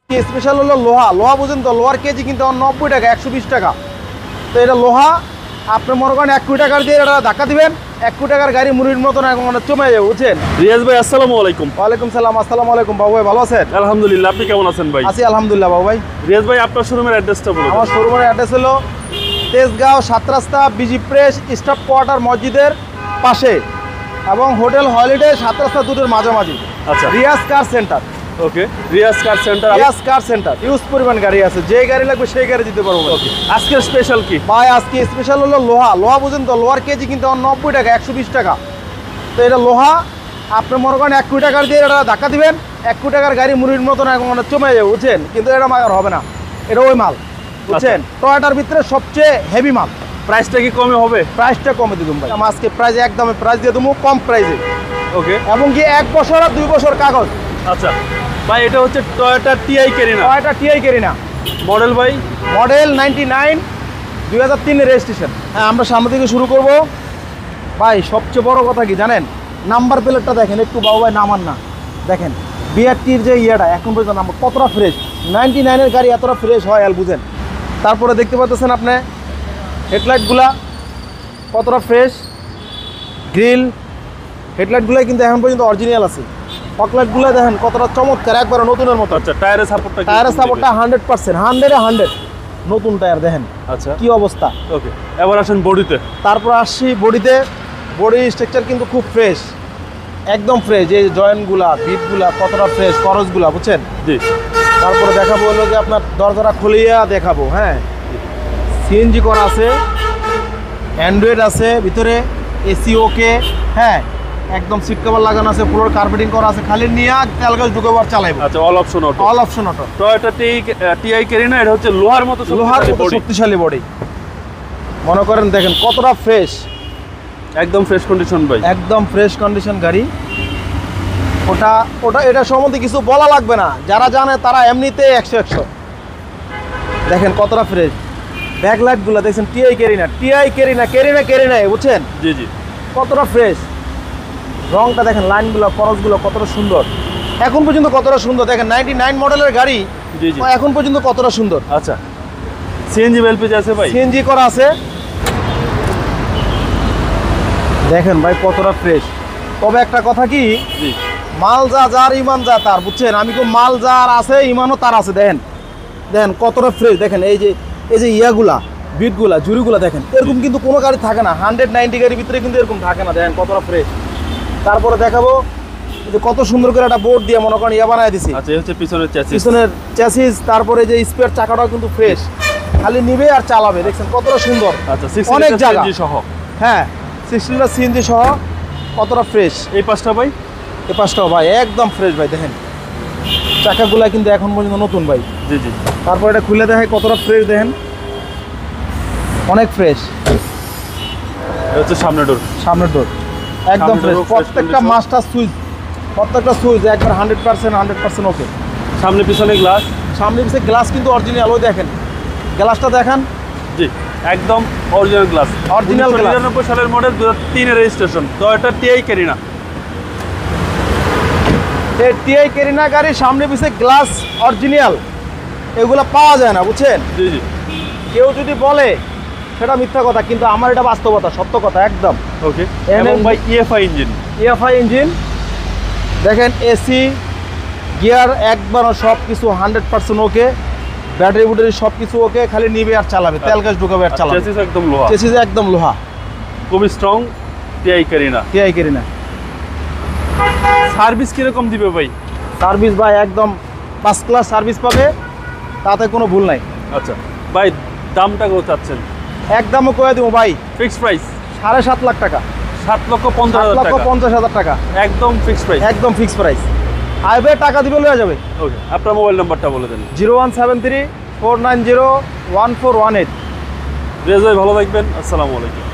Special হলো লোহা বুঝেন তো, লোহার কেজি কিন্তু 90 টাকা 120 টাকা। তো এটা লোহা, আপনি মনে করেন 1 কোটি টাকার দিয়ে এটা ধাক্কা দিবেন, 1 কোটি টাকার গাড়ি মুড়ির মতন এখন চমে যাবে, বুঝছেন। রিয়াজ ভাই আসসালামু আলাইকুম। ওয়ালাইকুম সালাম। আসসালামু আলাইকুম বাবু ভাই, ভালো আছেন? আলহামদুলিল্লাহ, আপনি কেমন আছেন ভাই? আছি আলহামদুলিল্লাহ বাবু ভাই। রিয়াজ ভাই আপনার শোরুমের অ্যাড্রেসটা বলুন। আমার শোরুমের অ্যাড্রেস হলো তেজগাঁও 7 রাস্তা বিজি প্রেস স্টাফ কোয়ার্টার মসজিদের পাশে এবং হোটেল হলিডে 7 রাস্তা দুটোর মাঝামাঝি। আচ্ছা, Riaz car centre. Okay, Riaz car centre. Riaz car centre use পরিমাণ গাড়ি আছে, যে গাড়ি লাগবে সেই গাড়ি দিতে পারবো। ওকে, আজকের স্পেশাল কি ভাই? আজকে স্পেশাল হলো লোহা বুঝেন তো, লোহার কেজি কিন্তু 90 টাকা 120 টাকা। তো এটা লোহা, আপনি মনে করেন 1 কোটি টাকার দিয়ে এটা ধাক্কা দিবেন, 1 কোটি টাকার গাড়ি মুড়ির মতন এখন চমে যাবে, বুঝছেন। কিন্তু এটা মাগার হবে না, এটা ওই মাল, বুঝছেন। টয়োটার ভিতরে সবচেয়ে হেভি মাল। প্রাইসটা কি কমে হবে? প্রাইসটা কমে দিলাম ভাই, আজকে প্রাইস একদমে প্রাইস দিয়ে দেবো কম প্রাইসে। ওকে, এবং কি 1 বছর আর 2 বছর কাগজ। আচ্ছা ভাই, এটা হচ্ছে Toyota TI Carina. Toyota TI Carina model ভাই? মডেল 99, 2003 এর রেজিস্ট্রেশন। হ্যাঁ, আমরা সামনে থেকে শুরু করব ভাই। সবচেয়ে বড় কথা কি জানেন? নাম্বার প্লেটটা দেখেন একটু বাবু ভাই, নামান না, দেখেন বিআরটির যে ইয়েটা এখন পর্যন্ত নাম্বার কতটা ফ্রেশ। 99 এর গাড়ি এতটা ফ্রেশ হয় আর বুঝেন। তারপরে দেখতে পাচ্ছেন আপনি হেডলাইটগুলা কতটা ফ্রেশ, গ্রিল হেডলাইটগুলাই কিন্তু এখন পর্যন্ত অরিজিনাল আছে। ফকলাইটগুলো দেখেন কতটা চমৎকার, একবার নতুনের মতো। আচ্ছা, টায়ারের সাপোর্টটা? টায়ারের সাপোর্টটা 100%, 100 নতুন টায়ার, দেখেন আচ্ছা কি অবস্থা। ওকে, এবার আসেন বডিতে। তারপর আসছি বডিতে। বডি স্ট্রাকচার কিন্তু খুব ফ্রেশ, একদম ফ্রেশ। এই জয়েন্টগুলা বিটগুলা কতটা ফ্রেশ, করসগুলা, বুঝছেন। জি। তারপরে দেখাবো হলো যে আপনার দরজাটা খুলিয়া দেখাবো। হ্যাঁ, সিএনজি করা আছে, অ্যান্ড্রয়েড আছে ভিতরে, এসি ওকে। হ্যাঁ, একদম সিট কভার লাগানো আছে, ফ্লোর কার্পেটিং করা আছে, খালি নিয়ে তেল গাছ ঢুকেবার চালাইবো। আচ্ছা, all option auto. All option auto. Toyota TI Carina, এটা হচ্ছে লোহার মতো শক্তিশালী বডি। মনে করেন দেখেন কতটা ফ্রেশ, একদম ফ্রেশ কন্ডিশন ভাই, একদম ফ্রেশ কন্ডিশন গাড়ি। ওটা এটা সম্বন্ধে কিছু বলা লাগবে না, যারা জানে তারা এমনিতে 100 দেখেন কতটা ফ্রেশ। ব্যাকলাইটগুলো দেখছেন টিআই ক্যারিনা, বুঝছেন। জি জি, কতটা ফ্রেশ। রংটা দেখেন, লাইনগুলো খরচগুলো কতটা সুন্দর, এখন পর্যন্ত কতটা সুন্দর। দেখেন 99 মডেলের গাড়ি, জি জি, এখন পর্যন্ত কতটা সুন্দর। আচ্ছা, সিএনজি এলপিজি আছে ভাই? সিএনজি করা আছে, দেখেন ভাই কতটা ফ্রেশ। তবে একটা কথা কি, জি, মাল যা যার ইমান যা তার, বুঝছেন। আমি তো মাল যার আছে ইমানও তার আছে। দেখেন কতটা ফ্রেশ। দেখেন এই যে ইয়াগুলা বিটগুলা জুড়িগুলা দেখেন, এরকম কিন্তু কোনো গাড়ি থাকে না। 190 গাড়ির ভিতরে কিন্তু এরকম থাকে না। দেখেন কতটা ফ্রেশ। তারপরে দেখাবো যে কত সুন্দর করে একটা বোর্ড দিয়ে মনে করেন ইয়া বানায় দিছি। আচ্ছা, এই হচ্ছে পিছনের চ্যাসিস। তারপরে যে স্পেয়ার চাকাটাও কিন্তু ফ্রেশ, খালি নিবে আর চালাবে। দেখছেন কতটা সুন্দর। আচ্ছা, অনেক জায়গা সহ। হ্যাঁ, 16 সিএনজি সহ কতটা ফ্রেশ। এই পাঁচটা ভাই? এই পাঁচটাও ভাই একদম ফ্রেশ ভাই। দেখেন চাকাগুলা কিন্তু এখন পর্যন্ত নতুন ভাই। জি জি। তারপর এটা খুলে দেখায় কতটা ফ্রেশ, দেখেন অনেক ফ্রেশ। এটা হচ্ছে সামনের ডোর একদম ফ্রেশ। প্রত্যেকটা মাস্টার সুইচ, একবার 100% ওকে। সামনে পিছনে গ্লাস? সামনে পিছনে গ্লাস কিন্তু অরিজিনাল। ওই দেখেন গ্লাসটা দেখান। জি, একদম অরিজিনাল গ্লাস। 1999 সালের মডেল, 2003 এর রেজিস্ট্রেশন, টয়োটা টিআই ক্যারিনা। এই টিআই ক্যারিনা গাড়ি সামনে পিছনে গ্লাস অরিজিনাল, এগুলো পাওয়া যায় না, বুঝছেন। জি জি। কেউ যদি বলে সেটা মিথ্যা কথা, কিন্তু আমার এটা বাস্তবতা, সত্য কথা একদম। ওকে, এবং ভাই ইএফআই ইঞ্জিন। দেখেন এসি গিয়ার একবারও সব কিছু 100% ওকে। ব্যাটারি বুটারি সব কিছু ওকে, খালি নিবে আর চালাবে, তেল গ্যাস ঢুকাবে আর চালাবে। চেসিস একদম লোহা। চেসিস একদম লোহা, খুবই স্ট্রং টিআই ক্যারিনা। সার্ভিস কিরকম দিবে ভাই? সার্ভিস ভাই একদম ফার্স্ট ক্লাস সার্ভিস পাবে, তাতে কোনো ভুল নাই। আচ্ছা ভাই, দামটা কত চাচ্ছেন? একদমও করে দেবো ভাই, ফিক্সড প্রাইস 7.5 লাখ টাকা। 7,50,000 টাকা একদম ফিক্সড প্রাইস। একদম ফিক্সড প্রাইস। আইবে টাকা দিবে লয়ে যাবে। ওকে, আপনার মোবাইল নাম্বারটা বলে দেন। 0173 490 1418। রিয়াজ ভাই ভালো থাকবেন, আসসালামু আলাইকুম।